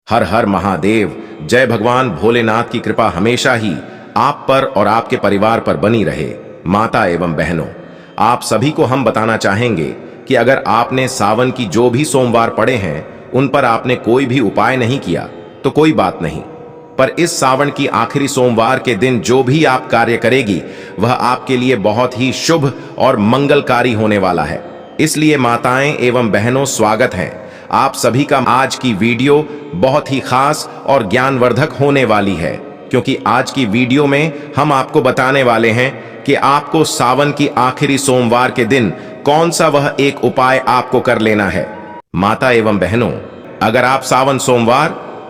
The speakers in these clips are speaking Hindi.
हर हर महादेव। जय भगवान भोलेनाथ की कृपा हमेशा ही आप पर और आपके परिवार पर बनी रहे। माता एवं बहनों, आप सभी को हम बताना चाहेंगे कि अगर आपने सावन की जो भी सोमवार पड़े हैं उन पर आपने कोई भी उपाय नहीं किया तो कोई बात नहीं, पर इस सावन की आखिरी सोमवार के दिन जो भी आप कार्य करेगी वह आपके लिए बहुत ही शुभ और मंगलकारी होने वाला है। इसलिए माताएं एवं बहनों, स्वागत है आप सभी का। आज की वीडियो बहुत ही खास और ज्ञानवर्धक होने वाली है, क्योंकि आज की वीडियो में हम आपको बताने वाले हैं कि आपको सावन की आखिरी सोमवार के दिन कौन सा वह एक उपाय आपको कर लेना है। माता एवं बहनों, अगर आप सावन सोमवार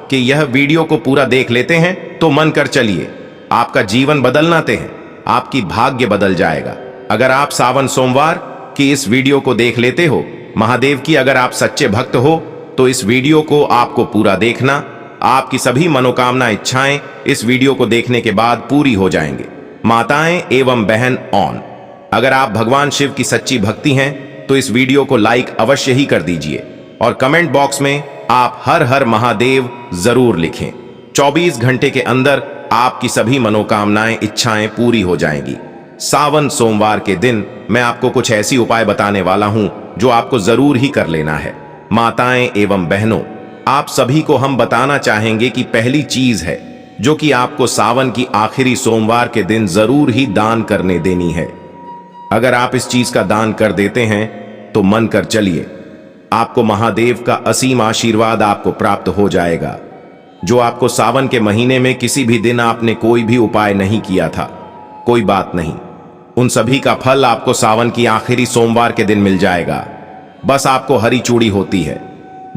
कि यह वीडियो को पूरा देख लेते हैं तो मन कर चलिए, आपका जीवन बदलनाते हैं, आपकी भाग्य बदल जाएगा। अगर आप सावन सोमवार की इस वीडियो को देख लेते हो, महादेव की अगर आप सच्चे भक्त हो तो इस वीडियो को आपको पूरा देखना। आपकी सभी मनोकामना इच्छाएं इस वीडियो को देखने के बाद पूरी हो जाएंगे। माताएं एवं बहन ऑन, अगर आप भगवान शिव की सच्ची भक्ति हैं तो इस वीडियो को लाइक अवश्य ही कर दीजिए और कमेंट बॉक्स में आप हर हर महादेव जरूर लिखें। 24 घंटे के अंदर आपकी सभी मनोकामनाएं इच्छाएं पूरी हो जाएंगी। सावन सोमवार के दिन मैं आपको कुछ ऐसी उपाय बताने वाला हूं जो आपको जरूर ही कर लेना है। माताएं एवं बहनों, आप सभी को हम बताना चाहेंगे कि पहली चीज है जो कि आपको सावन की आखिरी सोमवार के दिन जरूर ही दान करने देनी है। अगर आप इस चीज का दान कर देते हैं तो मन कर चलिए, आपको महादेव का असीम आशीर्वाद आपको प्राप्त हो जाएगा। जो आपको सावन के महीने में किसी भी दिन आपने कोई भी उपाय नहीं किया था, कोई बात नहीं, उन सभी का फल आपको सावन की आखिरी सोमवार के दिन मिल जाएगा। बस आपको हरी चूड़ी होती है,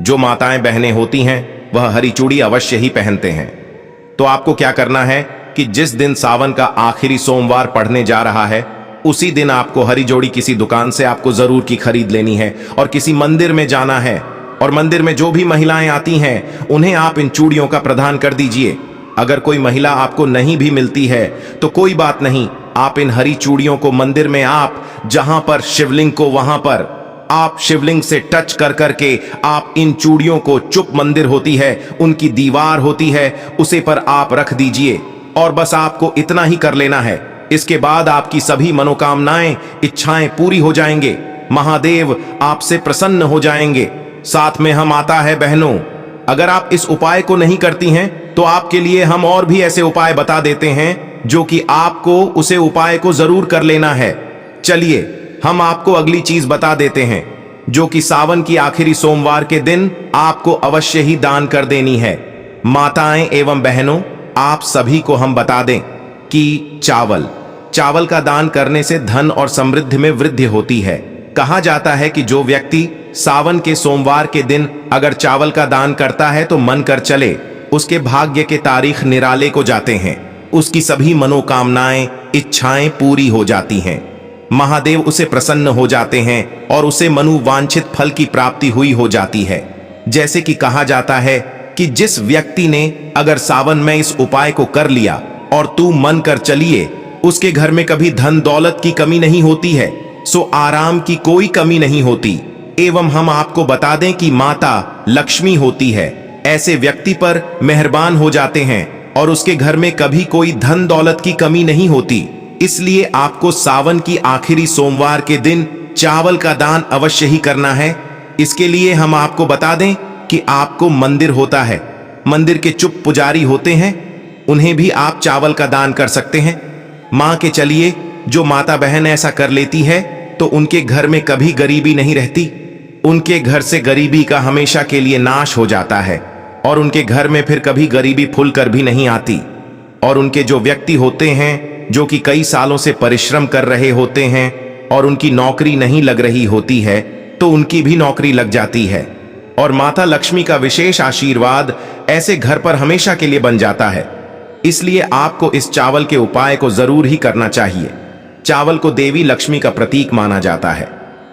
जो माताएं बहनें होती हैं वह हरी चूड़ी अवश्य ही पहनते हैं। तो आपको क्या करना है कि जिस दिन सावन का आखिरी सोमवार पड़ने जा रहा है उसी दिन आपको हरी जोड़ी किसी दुकान से आपको जरूर की खरीद लेनी है और किसी मंदिर में जाना है और मंदिर में जो भी महिलाएं आती हैं उन्हें आप इन चूड़ियों का प्रदान कर दीजिए। अगर कोई महिला आपको नहीं भी मिलती है तो कोई बात नहीं, आप इन हरी चूड़ियों को मंदिर में आप जहां पर शिवलिंग को वहां पर आप शिवलिंग से टच कर करके आप इन चूड़ियों को, चुप मंदिर होती है उनकी दीवार होती है उसे पर आप रख दीजिए और बस आपको इतना ही कर लेना है। इसके बाद आपकी सभी मनोकामनाएं इच्छाएं पूरी हो जाएंगे, महादेव आपसे प्रसन्न हो जाएंगे। साथ में हम आता है बहनों, अगर आप इस उपाय को नहीं करती हैं तो आपके लिए हम और भी ऐसे उपाय बता देते हैं जो कि आपको उसे उपाय को जरूर कर लेना है। चलिए हम आपको अगली चीज बता देते हैं जो कि सावन की आखिरी सोमवार के दिन आपको अवश्य ही दान कर देनी है। माताएं एवं बहनों, आप सभी को हम बता दें कि चावल का दान करने से धन और समृद्धि में वृद्धि होती है। कहा जाता है कि जो व्यक्ति सावन के सोमवार के दिन अगर चावल का दान करता है तो मन कर चले उसके भाग्य के तारीख निराले को जाते हैं, उसकी सभी मनोकामनाएं इच्छाएं पूरी हो जाती हैं, महादेव उसे प्रसन्न हो जाते हैं और उसे मनोवांछित फल की प्राप्ति हुई हो जाती है। जैसे कि कहा जाता है कि जिस व्यक्ति ने अगर सावन में इस उपाय को कर लिया और तू मन कर चलिए, उसके घर में कभी धन दौलत की कमी नहीं होती है, सो आराम की कोई कमी नहीं होती। एवं हम आपको बता दें कि माता लक्ष्मी होती है, ऐसे व्यक्ति पर मेहरबान हो जाते हैं और उसके घर में कभी कोई धन दौलत की कमी नहीं होती। इसलिए आपको सावन की आखिरी सोमवार के दिन चावल का दान अवश्य ही करना है। इसके लिए हम आपको बता दें कि आपको मंदिर होता है, मंदिर के चुप पुजारी होते हैं, उन्हें भी आप चावल का दान कर सकते हैं। मां के चलिए, जो माता बहन ऐसा कर लेती है तो उनके घर में कभी गरीबी नहीं रहती, उनके घर से गरीबी का हमेशा के लिए नाश हो जाता है और उनके घर में फिर कभी गरीबी फूल कर भी नहीं आती। और उनके जो व्यक्ति होते हैं जो कि कई सालों से परिश्रम कर रहे होते हैं और उनकी नौकरी नहीं लग रही होती है तो उनकी भी नौकरी लग जाती है और माता लक्ष्मी का विशेष आशीर्वाद ऐसे घर पर हमेशा के लिए बन जाता है। इसलिए आपको इस चावल के उपाय को जरूर ही करना चाहिए। चावल को देवी लक्ष्मी का प्रतीक माना जाता है।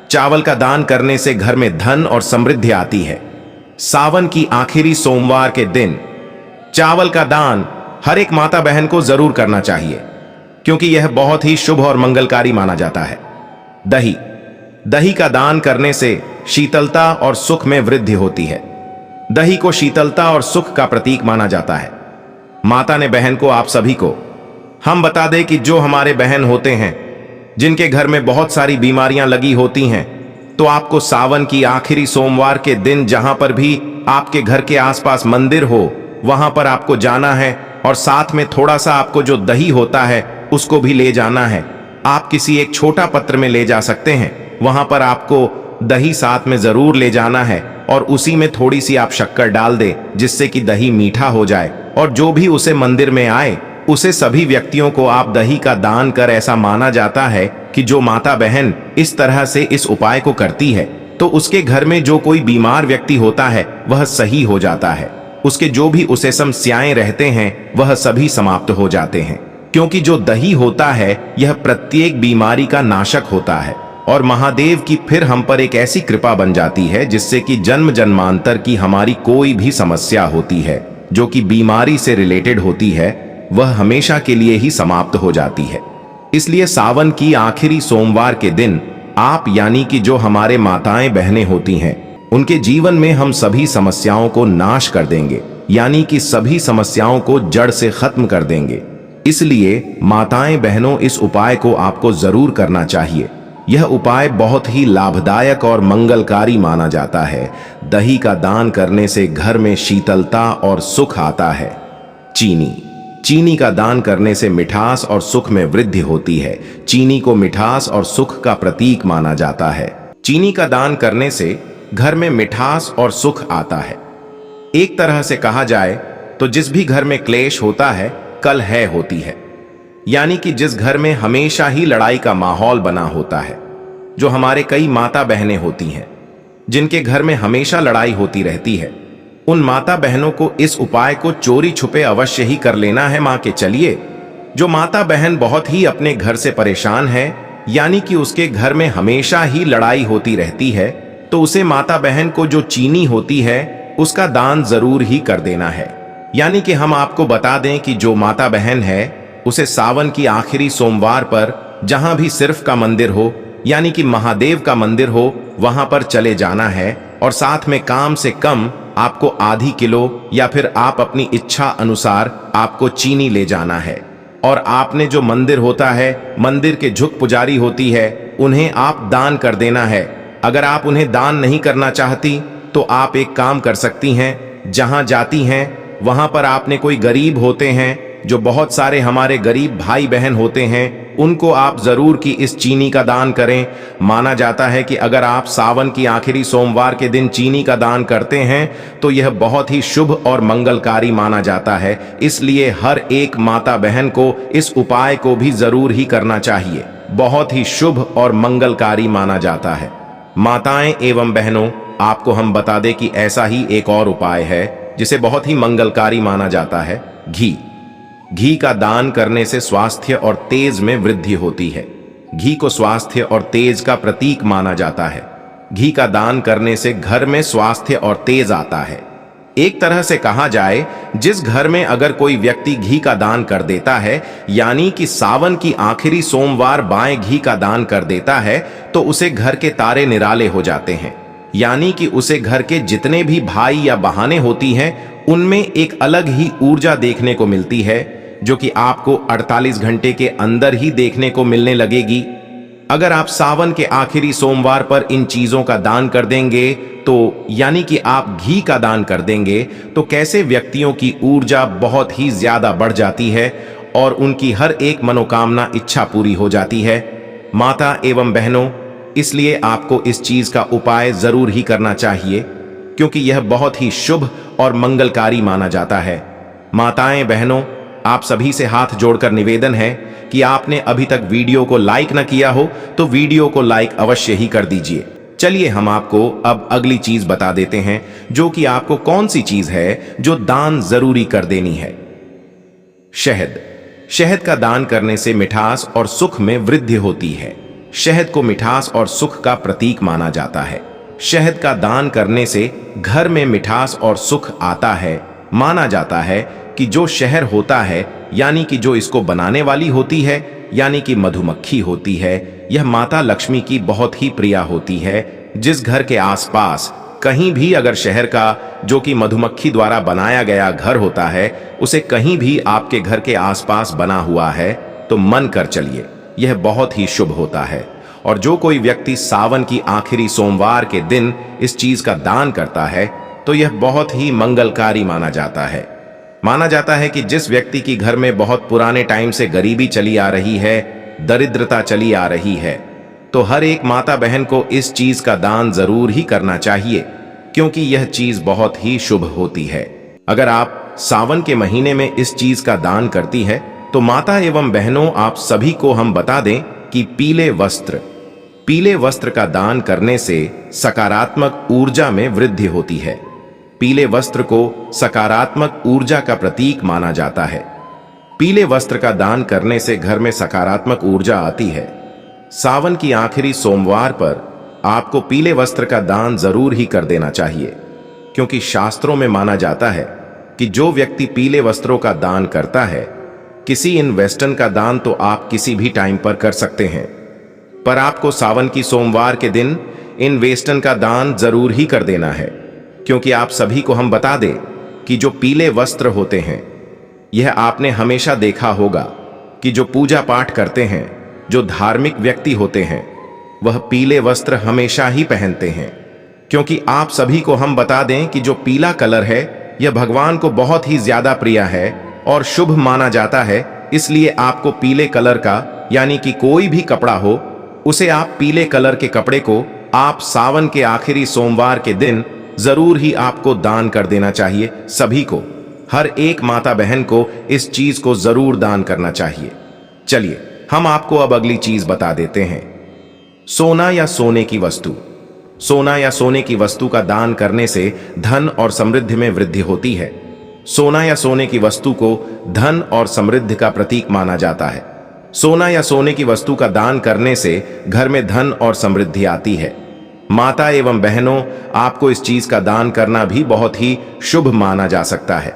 चावल का दान करने से घर में धन और समृद्धि आती है। सावन की आखिरी सोमवार के दिन चावल का दान हर एक माता बहन को जरूर करना चाहिए, क्योंकि यह बहुत ही शुभ और मंगलकारी माना जाता है। दही का दान करने से शीतलता और सुख में वृद्धि होती है। दही को शीतलता और सुख का प्रतीक माना जाता है। माता ने बहन को, आप सभी को हम बता दें कि जो हमारे बहन होते हैं जिनके घर में बहुत सारी बीमारियां लगी होती हैं, तो आपको सावन की आखिरी सोमवार के दिन जहां पर भी आपके घर के आसपास मंदिर हो वहां पर आपको जाना है और साथ में थोड़ा सा आपको जो दही होता है उसको भी ले जाना है। आप किसी एक छोटा पत्र में ले जा सकते हैं, वहां पर आपको दही साथ में जरूर ले जाना है और उसी में थोड़ी सी आप शक्कर डाल दें जिससे कि दही मीठा हो जाए। और जो भी उसे मंदिर में आए उसे सभी व्यक्तियों को आप दही का दान कर, ऐसा माना जाता है कि जो माता बहन इस तरह से इस उपाय को करती है तो उसके घर में जो कोई बीमार व्यक्ति होता है वह सही हो जाता है। उसके जो भी उसे समस्याएं रहते हैं वह सभी समाप्त हो जाते हैं, क्योंकि जो दही होता है यह प्रत्येक बीमारी का नाशक होता है। और महादेव की फिर हम पर एक ऐसी कृपा बन जाती है जिससे कि जन्म जन्मांतर की हमारी कोई भी समस्या होती है जो कि बीमारी से रिलेटेड होती है वह हमेशा के लिए ही समाप्त हो जाती है। इसलिए सावन की आखिरी सोमवार के दिन आप यानी कि जो हमारे माताएं बहनें होती हैं उनके जीवन में हम सभी समस्याओं को नाश कर देंगे, यानी कि सभी समस्याओं को जड़ से खत्म कर देंगे। इसलिए माताएं बहनों, इस उपाय को आपको जरूर करना चाहिए। यह उपाय बहुत ही लाभदायक और मंगलकारी माना जाता है। दही का दान करने से घर में शीतलता और सुख आता है। चीनी का दान करने से मिठास और सुख में वृद्धि होती है। चीनी को मिठास और सुख का प्रतीक माना जाता है। चीनी का दान करने से घर में मिठास और सुख आता है। एक तरह से कहा जाए तो जिस भी घर में क्लेश होता है कलह होती है, यानी कि जिस घर में हमेशा ही लड़ाई का माहौल बना होता है। जो हमारे कई माता बहनें होती हैं जिनके घर में हमेशा लड़ाई होती रहती है, उन माता बहनों को इस उपाय को चोरी छुपे अवश्य ही कर लेना है। मां के चलिए, जो माता बहन बहुत ही अपने घर से परेशान है, यानी कि उसके घर में हमेशा ही लड़ाई होती रहती है, तो उसे माता बहन को जो चीनी होती है उसका दान जरूर ही कर देना है। यानी कि हम आपको बता दें कि जो माता बहन है उसे सावन की आखिरी सोमवार पर जहां भी सिर्फ का मंदिर हो, यानी कि महादेव का मंदिर हो, वहां पर चले जाना है और साथ में कम से कम आपको आधी किलो या फिर आप अपनी इच्छा अनुसार आपको चीनी ले जाना है। और आपने जो मंदिर होता है, मंदिर के झुक पुजारी होती है, उन्हें आप दान कर देना है। अगर आप उन्हें दान नहीं करना चाहती तो आप एक काम कर सकती हैं, जहां जाती हैं वहां पर आपने कोई गरीब होते हैं, जो बहुत सारे हमारे गरीब भाई बहन होते हैं, उनको आप जरूर की इस चीनी का दान करें। माना जाता है कि अगर आप सावन की आखिरी सोमवार के दिन चीनी का दान करते हैं तो यह बहुत ही शुभ और मंगलकारी माना जाता है। इसलिए हर एक माता बहन को इस उपाय को भी जरूर ही करना चाहिए। बहुत ही शुभ और मंगलकारी माना जाता है। माताएं एवं बहनों, आपको हम बता दें कि ऐसा ही एक और उपाय है जिसे बहुत ही मंगलकारी माना जाता है। घी का दान करने से स्वास्थ्य और तेज में वृद्धि होती है। घी को स्वास्थ्य और तेज का प्रतीक माना जाता है। घी का दान करने से घर में स्वास्थ्य और तेज आता है। एक तरह से कहा जाए, जिस घर में अगर कोई व्यक्ति घी का दान कर देता है, यानी कि सावन की आखिरी सोमवार बाएं घी का दान कर देता है, तो उसे घर के तारे निराले हो जाते हैं। यानी कि उसे घर के जितने भी भाई या बहाने होती हैं उनमें एक अलग ही ऊर्जा देखने को मिलती है, जो कि आपको 48 घंटे के अंदर ही देखने को मिलने लगेगी। अगर आप सावन के आखिरी सोमवार पर इन चीजों का दान कर देंगे, तो यानी कि आप घी का दान कर देंगे, तो कैसे व्यक्तियों की ऊर्जा बहुत ही ज्यादा बढ़ जाती है और उनकी हर एक मनोकामना इच्छा पूरी हो जाती है। माता एवं बहनों, इसलिए आपको इस चीज का उपाय जरूर ही करना चाहिए, क्योंकि यह बहुत ही शुभ और मंगलकारी माना जाता है। माताएं बहनों, आप सभी से हाथ जोड़कर निवेदन है कि आपने अभी तक वीडियो को लाइक न किया हो तो वीडियो को लाइक अवश्य ही कर दीजिए। चलिए हम आपको अब अगली चीज बता देते हैं, जो कि आपको कौन सी चीज है जो दान जरूरी कर देनी है। शहद का दान करने से मिठास और सुख में वृद्धि होती है। शहद को मिठास और सुख का प्रतीक माना जाता है। शहद का दान करने से घर में मिठास और सुख आता है। माना जाता है कि जो शहद होता है, यानी कि जो इसको बनाने वाली होती है, यानी कि मधुमक्खी होती है, यह माता लक्ष्मी की बहुत ही प्रिय होती है। जिस घर के आसपास कहीं भी अगर शहद का जो कि मधुमक्खी द्वारा बनाया गया घर होता है, उसे कहीं भी आपके घर के आसपास बना हुआ है तो मन कर चलिए, यह बहुत ही शुभ होता है। और जो कोई व्यक्ति सावन की आखिरी सोमवार के दिन इस चीज का दान करता है तो यह बहुत ही मंगलकारी माना जाता है। माना जाता है कि जिस व्यक्ति की घर में बहुत पुराने टाइम से गरीबी चली आ रही है, दरिद्रता चली आ रही है, तो हर एक माता बहन को इस चीज का दान जरूर ही करना चाहिए, क्योंकि यह चीज बहुत ही शुभ होती है। अगर आप सावन के महीने में इस चीज का दान करती है तो माता एवं बहनों, आप सभी को हम बता दें कि पीले वस्त्र का दान करने से सकारात्मक ऊर्जा में वृद्धि होती है। पीले वस्त्र को सकारात्मक ऊर्जा का प्रतीक माना जाता है। पीले वस्त्र का दान करने से घर में सकारात्मक ऊर्जा आती है। सावन की आखिरी सोमवार पर आपको पीले वस्त्र का दान जरूर ही कर देना चाहिए, क्योंकि शास्त्रों में माना जाता है कि जो व्यक्ति पीले वस्त्रों का दान करता है, किसी इन वेस्टर्न का दान तो आप किसी भी टाइम पर कर सकते हैं, पर आपको सावन की सोमवार के दिन इन वेस्टर्न का दान जरूर ही कर देना है। क्योंकि आप सभी को हम बता दें कि जो पीले वस्त्र होते हैं, यह आपने हमेशा देखा होगा कि जो पूजा पाठ करते हैं, जो धार्मिक व्यक्ति होते हैं, वह पीले वस्त्र हमेशा ही पहनते हैं। क्योंकि आप सभी को हम बता दें कि जो पीला कलर है, यह भगवान को बहुत ही ज्यादा प्रिय है और शुभ माना जाता है। इसलिए आपको पीले कलर का, यानी कि कोई भी कपड़ा हो, उसे आप पीले कलर के कपड़े को आप सावन के आखिरी सोमवार के दिन जरूर ही आपको दान कर देना चाहिए। सभी को, हर एक माता बहन को इस चीज को जरूर दान करना चाहिए। चलिए हम आपको अब अगली चीज बता देते हैं। सोना या सोने की वस्तु। सोना या सोने की वस्तु का दान करने से धन और समृद्धि में वृद्धि होती है। सोना या सोने की वस्तु को धन और समृद्धि का प्रतीक माना जाता है। सोना या सोने की वस्तु का दान करने से घर में धन और समृद्धि आती है। माता एवं बहनों, आपको इस चीज का दान करना भी बहुत ही शुभ माना जा सकता है।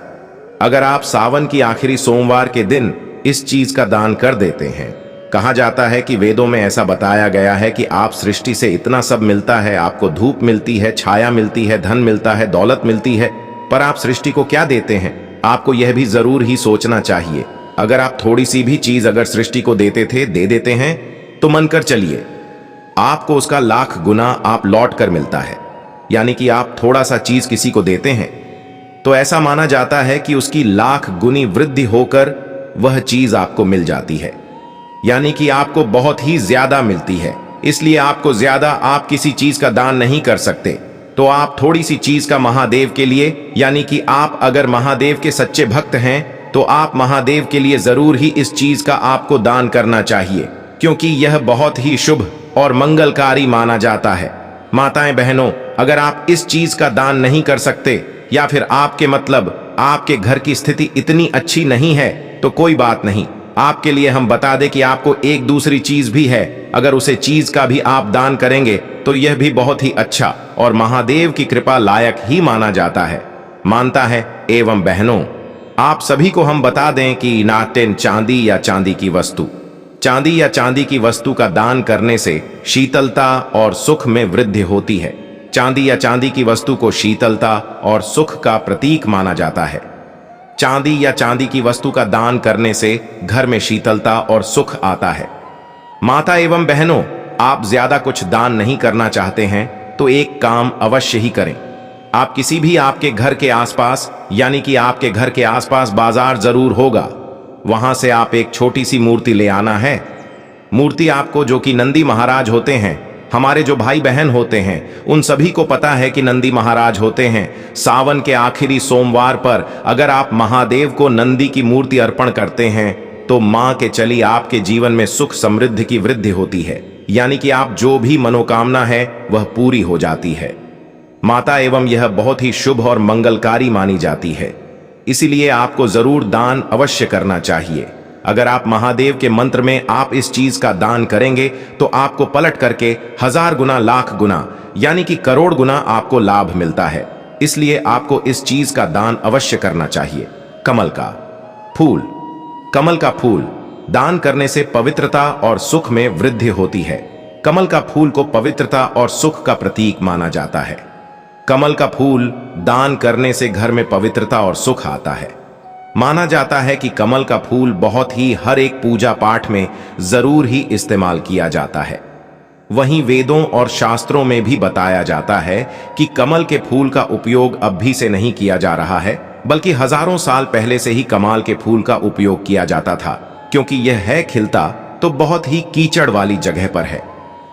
अगर आप सावन की आखिरी सोमवार के दिन इस चीज का दान कर देते हैं, कहा जाता है कि वेदों में ऐसा बताया गया है कि आप सृष्टि से इतना सब मिलता है, आपको धूप मिलती है, छाया मिलती है, धन मिलता है, दौलत मिलती है, पर आप सृष्टि को क्या देते हैं? आपको यह भी जरूर ही सोचना चाहिए। अगर आप थोड़ी सी भी चीज अगर सृष्टि को दे देते हैं तो मन कर चलिए, आपको उसका लाख गुना आप लौट कर मिलता है। यानी कि आप थोड़ा सा चीज किसी को देते हैं तो ऐसा माना जाता है कि उसकी लाख गुनी वृद्धि होकर वह चीज आपको मिल जाती है। यानी कि आपको बहुत ही ज्यादा मिलती है। इसलिए आपको ज्यादा आप किसी चीज का दान नहीं कर सकते, तो आप थोड़ी सी चीज का महादेव के लिए, यानी कि आप अगर महादेव के सच्चे भक्त हैं तो आप महादेव के लिए जरूर ही इस चीज का आपको दान करना चाहिए, क्योंकि यह बहुत ही शुभ और मंगलकारी माना जाता है। माताएं बहनों, अगर आप इस चीज का दान नहीं कर सकते या फिर आपके मतलब आपके घर की स्थिति इतनी अच्छी नहीं है तो कोई बात नहीं, आपके लिए हम बता दें कि आपको एक दूसरी चीज भी है। अगर उसे चीज का भी आप दान करेंगे तो यह भी बहुत ही अच्छा और महादेव की कृपा लायक ही माना जाता है, मानता है। एवं बहनों, आप सभी को हम बता दें कि नाटेन चांदी या चांदी की वस्तु, चांदी या चांदी की वस्तु का दान करने से शीतलता और सुख में वृद्धि होती है। चांदी या चांदी की वस्तु को शीतलता और सुख का प्रतीक माना जाता है। चांदी या चांदी की वस्तु का दान करने से घर में शीतलता और सुख आता है। माता एवं बहनों, आप ज्यादा कुछ दान नहीं करना चाहते हैं तो एक काम अवश्य ही करें। आप किसी भी आपके घर के आसपास, यानी कि आपके घर के आसपास बाजार जरूर होगा, वहां से आप एक छोटी सी मूर्ति ले आना है। मूर्ति आपको, जो कि नंदी महाराज होते हैं, हमारे जो भाई बहन होते हैं उन सभी को पता है कि नंदी महाराज होते हैं। सावन के आखिरी सोमवार पर अगर आप महादेव को नंदी की मूर्ति अर्पण करते हैं तो मां के चली आपके जीवन में सुख समृद्धि की वृद्धि होती है। यानी कि आप जो भी मनोकामना है वह पूरी हो जाती है। माता एवं यह बहुत ही शुभ और मंगलकारी मानी जाती है, इसीलिए आपको जरूर दान अवश्य करना चाहिए। अगर आप महादेव के मंत्र में आप इस चीज का दान करेंगे तो आपको पलट करके 1000 गुना, लाख गुना, यानी कि करोड़ गुना आपको लाभ मिलता है। इसलिए आपको इस चीज का दान अवश्य करना चाहिए। कमल का फूल। कमल का फूल दान करने से पवित्रता और सुख में वृद्धि होती है। कमल का फूल को पवित्रता और सुख का प्रतीक माना जाता है। कमल का फूल दान करने से घर में पवित्रता और सुख आता है। माना जाता है कि कमल का फूल बहुत ही हर एक पूजा पाठ में जरूर ही इस्तेमाल किया जाता है। वहीं वेदों और शास्त्रों में भी बताया जाता है कि कमल के फूल का उपयोग अब भी से नहीं किया जा रहा है, बल्कि हजारों साल पहले से ही कमल के फूल का उपयोग किया जाता था, क्योंकि यह है खिलता तो बहुत ही कीचड़ वाली जगह पर है,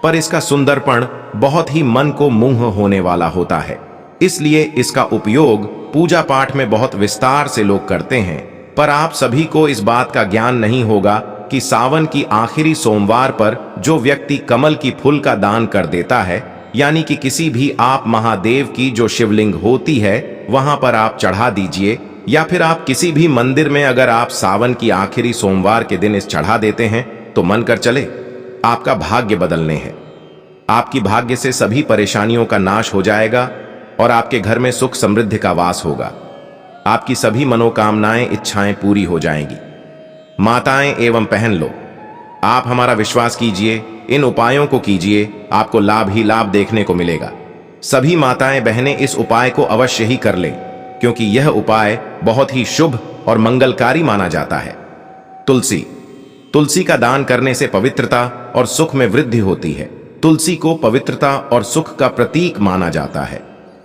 पर इसका सुंदरपन बहुत ही मन को मोह होने वाला होता है। इसलिए इसका उपयोग पूजा पाठ में बहुत विस्तार से लोग करते हैं। पर आप सभी को इस बात का ज्ञान नहीं होगा कि सावन की आखिरी सोमवार पर जो व्यक्ति कमल की फूल का दान कर देता है, यानी कि किसी भी आप महादेव की जो शिवलिंग होती है वहां पर आप चढ़ा दीजिए, या फिर आप किसी भी मंदिर में अगर आप सावन की आखिरी सोमवार के दिन इस चढ़ा देते हैं तो मन कर चले आपका भाग्य बदलने हैं। आपकी भाग्य से सभी परेशानियों का नाश हो जाएगा और आपके घर में सुख समृद्धि का वास होगा। आपकी सभी मनोकामनाएं इच्छाएं पूरी हो जाएंगी। माताएं एवं बहन लो, आप हमारा विश्वास कीजिए, इन उपायों को कीजिए, आपको लाभ ही लाभ देखने को मिलेगा। सभी माताएं बहनें इस उपाय को अवश्य ही कर लें, क्योंकि यह उपाय बहुत ही शुभ और मंगलकारी माना जाता है। तुलसी का दान करने से पवित्रता और सुख में वृद्धि होती है। तुलसी को पवित्रता और सुख का प्रतीक माना जाता है।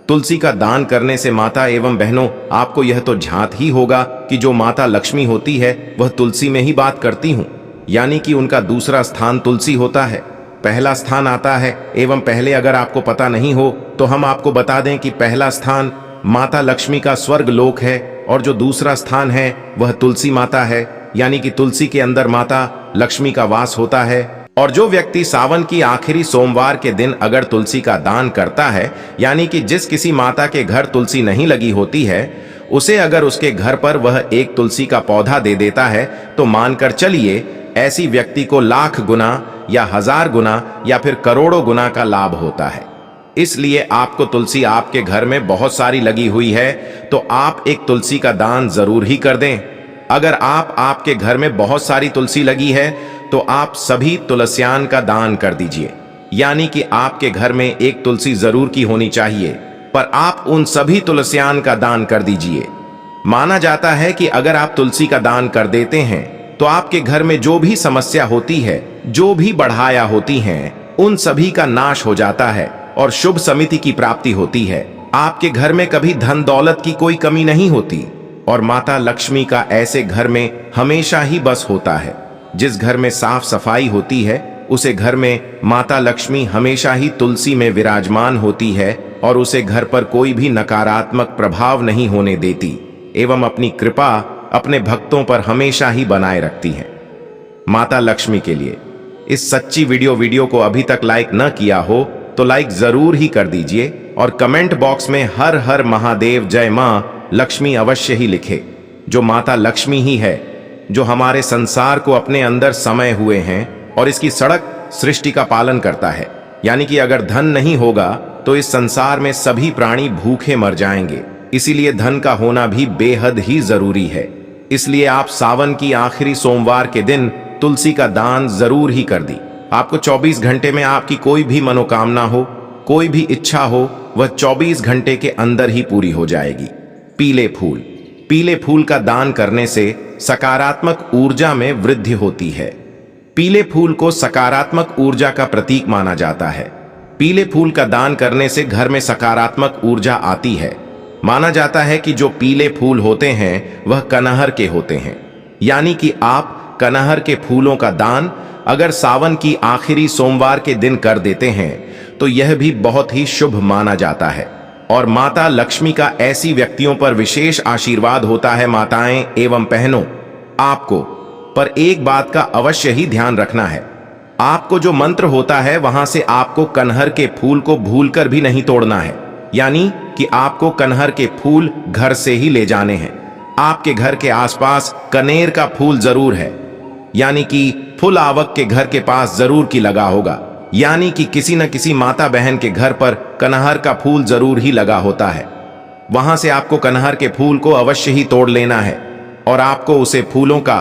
तुलसी का दान करने से माता एवं बहनों, आपको यह तो झांत ही होगा कि जो माता लक्ष्मी होती है वह तुलसी में ही बात करती हूं, यानी कि उनका दूसरा स्थान तुलसी होता है, पहला स्थान आता है। एवं पहले अगर आपको पता नहीं हो तो हम आपको बता दें कि पहला स्थान माता लक्ष्मी का स्वर्ग लोक है और जो दूसरा स्थान है वह तुलसी माता है, यानी कि तुलसी के अंदर माता लक्ष्मी का वास होता है। और जो व्यक्ति सावन की आखिरी सोमवार के दिन अगर तुलसी का दान करता है, यानी कि जिस किसी माता के घर तुलसी नहीं लगी होती है, उसे अगर उसके घर पर वह एक तुलसी का पौधा दे देता है तो मानकर चलिए ऐसी व्यक्ति को लाख गुना या हजार गुना या फिर करोड़ों गुना का लाभ होता है। इसलिए आपको तुलसी आपके घर में बहुत सारी लगी हुई है तो आप एक तुलसी का दान जरूर ही कर दें। अगर आपके घर में बहुत सारी तुलसी लगी है तो आप सभी तुलसियान का दान कर दीजिए, यानी कि आपके घर में एक तुलसी जरूर की होनी चाहिए, पर आप उन सभी तुलसियान का दान कर दीजिए। माना जाता है कि अगर आप तुलसी का दान कर देते हैं तो आपके घर में जो भी समस्या होती है, जो भी बढ़ाया होती हैं, उन सभी का नाश हो जाता है और शुभ समिति की प्राप्ति होती है। आपके घर में कभी धन दौलत की कोई कमी नहीं होती और माता लक्ष्मी का ऐसे घर में हमेशा ही बस होता है। जिस घर में साफ सफाई होती है उसे घर में माता लक्ष्मी हमेशा ही तुलसी में विराजमान होती है और उसे घर पर कोई भी नकारात्मक प्रभाव नहीं होने देती एवं अपनी कृपा अपने भक्तों पर हमेशा ही बनाए रखती है। माता लक्ष्मी के लिए इस सच्ची वीडियो को अभी तक लाइक न किया हो तो लाइक जरूर ही कर दीजिए और कमेंट बॉक्स में हर हर महादेव जय मां लक्ष्मी अवश्य ही लिखे। जो माता लक्ष्मी ही है जो हमारे संसार को अपने अंदर समाये हुए हैं और इसकी सड़क सृष्टि का पालन करता है, यानी कि अगर धन नहीं होगा तो इस संसार में सभी प्राणी भूखे मर जाएंगे। इसीलिए धन का होना भी बेहद ही जरूरी है। इसलिए आप सावन की आखिरी सोमवार के दिन तुलसी का दान जरूर ही कर दी। आपको 24 घंटे में आपकी कोई भी मनोकामना हो, कोई भी इच्छा हो, वह 24 घंटे के अंदर ही पूरी हो जाएगी। पीले फूल का दान करने से सकारात्मक ऊर्जा में वृद्धि होती है। पीले फूल को सकारात्मक ऊर्जा का प्रतीक माना जाता है। पीले फूल का दान करने से घर में सकारात्मक ऊर्जा आती है। माना जाता है कि जो पीले फूल होते हैं वह कनहर के होते हैं, यानी कि आप कनहर के फूलों का दान अगर सावन की आखिरी सोमवार के दिन कर देते हैं तो यह भी बहुत ही शुभ माना जाता है और माता लक्ष्मी का ऐसी व्यक्तियों पर विशेष आशीर्वाद होता है। माताएं एवं बहनों, आपको पर एक बात का अवश्य ही ध्यान रखना है। आपको जो मंत्र होता है वहां से आपको कनहर के फूल को भूलकर भी नहीं तोड़ना है, यानी कि आपको कनहर के फूल घर से ही ले जाने हैं। आपके घर के आसपास कनेर का फूल जरूर है, यानी कि फुल आवक के घर के पास जरूर की लगा होगा, यानी कि किसी न किसी माता बहन के घर पर कनहर का फूल जरूर ही लगा होता है। वहां से आपको कनहर के फूल को अवश्य ही तोड़ लेना है और आपको उसे फूलों का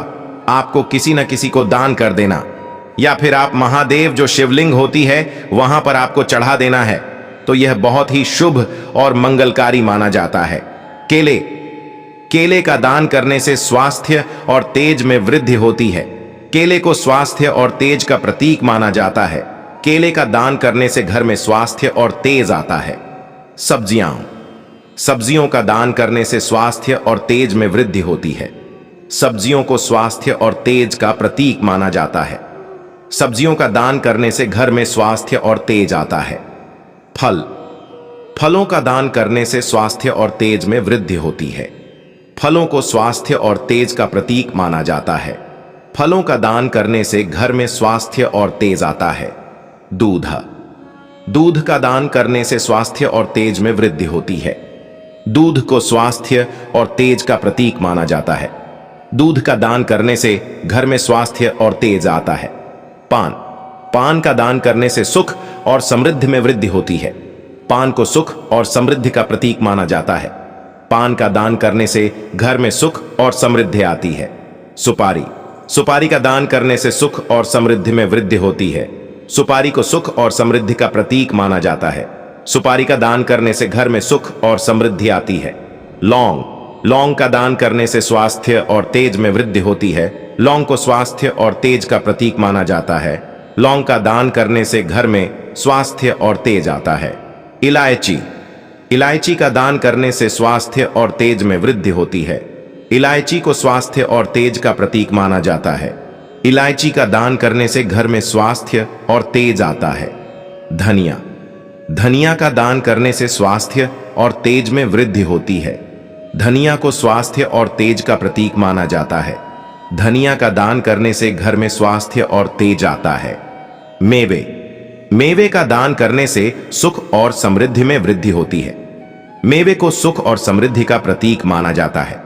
आपको किसी न किसी को दान कर देना, या फिर आप महादेव जो शिवलिंग होती है वहां पर आपको चढ़ा देना है। तो यह बहुत ही शुभ और मंगलकारी माना जाता है। केले केले का दान करने से स्वास्थ्य और तेज में वृद्धि होती है। केले को स्वास्थ्य और तेज का प्रतीक माना जाता है। केले का दान करने से घर में स्वास्थ्य और तेज आता है। सब्जियों का दान करने से स्वास्थ्य और तेज में वृद्धि होती है। सब्जियों को स्वास्थ्य और तेज का प्रतीक माना जाता है। सब्जियों का दान करने से घर में स्वास्थ्य और तेज आता है। फलों का दान करने से स्वास्थ्य और तेज में वृद्धि होती है। फलों को स्वास्थ्य और तेज का प्रतीक माना जाता है। फलों का दान करने से घर में स्वास्थ्य और तेज आता है। दूध का दान करने से स्वास्थ्य और तेज में वृद्धि होती है। दूध को स्वास्थ्य और तेज का प्रतीक माना जाता है। दूध का दान करने से घर में स्वास्थ्य और तेज आता है। पान का दान करने से सुख और समृद्धि में वृद्धि होती है। पान को सुख और समृद्धि का प्रतीक माना जाता है। पान का दान करने से घर में सुख और समृद्धि आती है। सुपारी का दान करने से सुख और समृद्धि में वृद्धि होती है। सुपारी को सुख और समृद्धि का प्रतीक माना जाता है। सुपारी का दान करने से घर में सुख और समृद्धि आती है। लौंग का दान करने से स्वास्थ्य और तेज में वृद्धि होती है। लौंग को स्वास्थ्य और तेज का प्रतीक माना जाता है। लौंग का दान करने से घर में स्वास्थ्य और तेज आता है। इलायची का दान करने से स्वास्थ्य और तेज में वृद्धि होती है। इलायची को स्वास्थ्य और तेज का प्रतीक माना जाता है। इलायची का दान करने से घर में स्वास्थ्य और तेज आता है। धनिया का दान करने से स्वास्थ्य और तेज में वृद्धि होती है। धनिया को स्वास्थ्य और तेज का प्रतीक माना जाता है। धनिया का दान करने से घर में स्वास्थ्य और तेज आता है। मेवे का दान करने से सुख और समृद्धि में वृद्धि होती है। मेवे को सुख और समृद्धि का प्रतीक माना जाता है।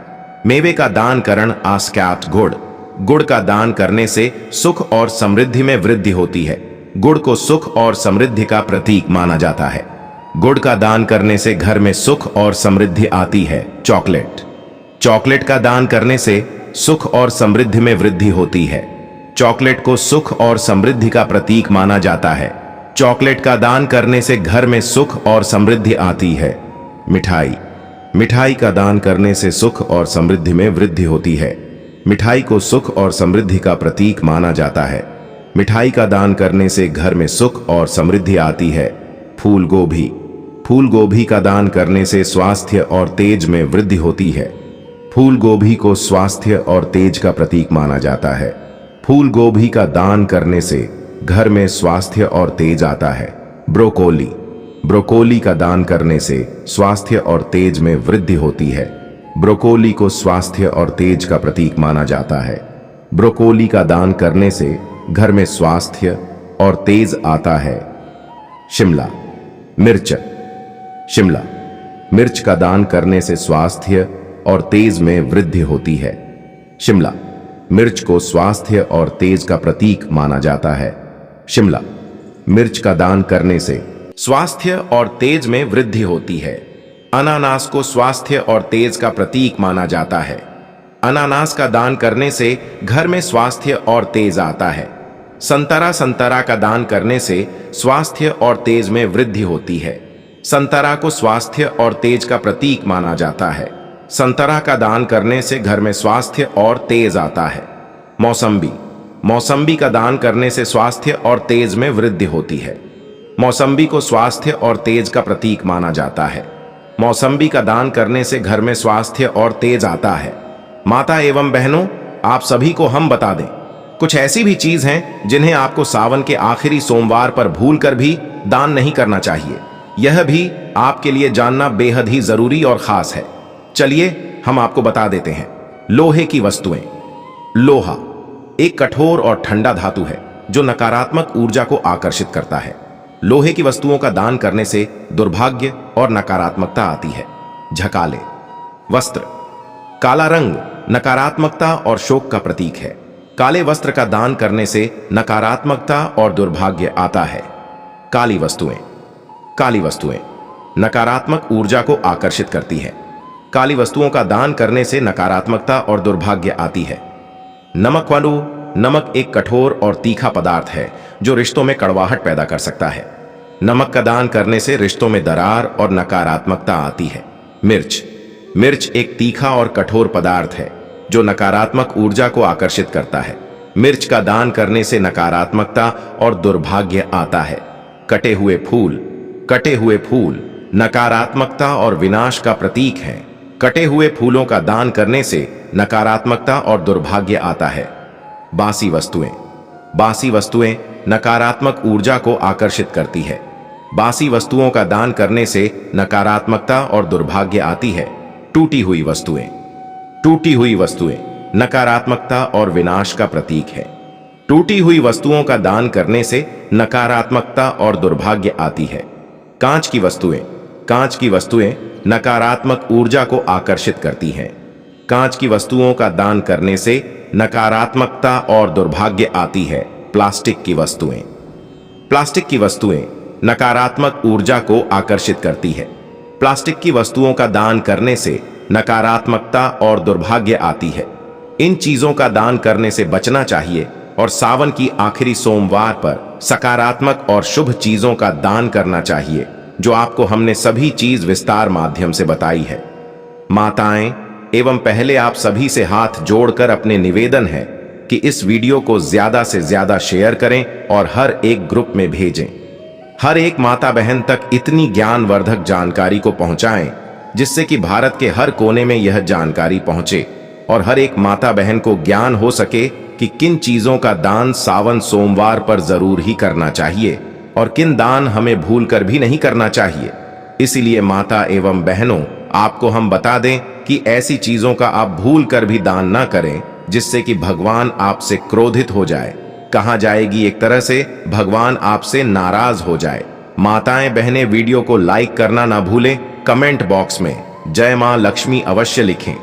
मेवे का दान करण आस्क्यात गुड़ का दान करने से सुख और समृद्धि में वृद्धि होती है। गुड़ को सुख और समृद्धि का प्रतीक माना जाता है। गुड़ का दान करने से घर में सुख और समृद्धि आती है। चॉकलेट का दान करने से सुख और समृद्धि में वृद्धि होती है। चॉकलेट को सुख और समृद्धि का प्रतीक माना जाता है। चॉकलेट का दान करने से घर में सुख और समृद्धि आती है। मिठाई का दान करने से सुख और समृद्धि में वृद्धि होती है। मिठाई को सुख और समृद्धि का प्रतीक माना जाता है। मिठाई का दान करने से घर में सुख और समृद्धि आती है। फूल गोभी का दान करने से स्वास्थ्य और तेज में वृद्धि होती है। फूल गोभी को स्वास्थ्य और तेज का प्रतीक माना जाता है। फूल गोभी का दान करने से घर में स्वास्थ्य और तेज आता है। ब्रोकोली का दान करने से स्वास्थ्य और तेज में वृद्धि होती है। ब्रोकोली को स्वास्थ्य और तेज का प्रतीक माना जाता है। ब्रोकोली का दान करने से घर में स्वास्थ्य और तेज आता है। शिमला मिर्च का दान करने से स्वास्थ्य और तेज में वृद्धि होती है। शिमला मिर्च को स्वास्थ्य और तेज का प्रतीक माना जाता है। शिमला मिर्च का दान करने से स्वास्थ्य और तेज में वृद्धि होती है। अनानास को स्वास्थ्य और तेज का प्रतीक माना जाता है। अनानास का दान करने से घर में स्वास्थ्य और तेज आता है। संतरा का दान करने से स्वास्थ्य और तेज में वृद्धि होती है। संतरा को स्वास्थ्य और तेज का प्रतीक माना जाता है। संतरा का दान करने से घर में स्वास्थ्य और तेज आता है। मौसम्बी का दान करने से स्वास्थ्य और तेज में वृद्धि होती है। मौसम्बी को स्वास्थ्य और तेज का प्रतीक माना जाता है। मौसम्बी का दान करने से घर में स्वास्थ्य और तेज आता है। माता एवं बहनों, आप सभी को हम बता दें, कुछ ऐसी भी चीज हैं जिन्हें आपको सावन के आखिरी सोमवार पर भूलकर भी दान नहीं करना चाहिए। यह भी आपके लिए जानना बेहद ही जरूरी और खास है। चलिए हम आपको बता देते हैं। लोहे की वस्तुएं। लोहा एक कठोर और ठंडा धातु है जो नकारात्मक ऊर्जा को आकर्षित करता है। लोहे की वस्तुओं का दान करने से दुर्भाग्य और नकारात्मकता आती है। झकाले वस्त्र। काला रंग नकारात्मकता और शोक का प्रतीक है। काले वस्त्र का दान करने से नकारात्मकता और दुर्भाग्य आता है। काली वस्तुएं नकारात्मक ऊर्जा को आकर्षित करती है। काली वस्तुओं का दान करने से नकारात्मकता और दुर्भाग्य आती है। नमक एक कठोर और तीखा पदार्थ है जो रिश्तों में कड़वाहट पैदा कर सकता है। नमक का दान करने से रिश्तों में दरार और नकारात्मकता आती है। मिर्च। मिर्च एक तीखा और कठोर पदार्थ है जो नकारात्मक ऊर्जा को आकर्षित करता है। मिर्च का दान करने से नकारात्मकता और दुर्भाग्य आता है। कटे हुए फूल। कटे हुए फूल नकारात्मकता और विनाश का प्रतीक हैं। कटे हुए फूलों का दान करने से नकारात्मकता और दुर्भाग्य आता है। बासी वस्तुएं। बासी वस्तुएं नकारात्मक ऊर्जा को आकर्षित करती है। बासी वस्तुओं का दान करने से नकारात्मकता और दुर्भाग्य आती है। टूटी हुई वस्तुएं। टूटी हुई वस्तुएं नकारात्मकता और विनाश का प्रतीक है। टूटी हुई वस्तुओं का दान करने से नकारात्मकता और दुर्भाग्य आती है। कांच की वस्तुएं। कांच की वस्तुएं नकारात्मक ऊर्जा को आकर्षित करती हैं। कांच की वस्तुओं का दान करने से नकारात्मकता और दुर्भाग्य आती है। प्लास्टिक की वस्तुएं। प्लास्टिक की वस्तुएं नकारात्मक ऊर्जा को आकर्षित करती है। प्लास्टिक की वस्तुओं का दान करने से नकारात्मकता और दुर्भाग्य आती है। इन चीजों का दान करने से बचना चाहिए और सावन की आखिरी सोमवार पर सकारात्मक और शुभ चीजों का दान करना चाहिए, जो आपको हमने सभी चीज विस्तार माध्यम से बताई है। माताएं एवं पहले आप सभी से हाथ जोड़कर अपने निवेदन है कि इस वीडियो को ज्यादा से ज्यादा शेयर करें और हर एक ग्रुप में भेजें। हर एक माता बहन तक इतनी ज्ञानवर्धक जानकारी को पहुंचाएं जिससे कि भारत के हर कोने में यह जानकारी पहुंचे और हर एक माता बहन को ज्ञान हो सके कि किन चीजों का दान सावन सोमवार पर जरूर ही करना चाहिए और किन दान हमें भूलकर भी नहीं करना चाहिए। इसीलिए माता एवं बहनों, आपको हम बता दें कि ऐसी चीजों का आप भूल कर भी दान ना करें जिससे कि भगवान आपसे क्रोधित हो जाए। कहा जाएगी एक तरह से भगवान आपसे नाराज हो जाए। माताएं बहनें वीडियो को लाइक करना ना भूलें। कमेंट बॉक्स में जय मां लक्ष्मी अवश्य लिखें।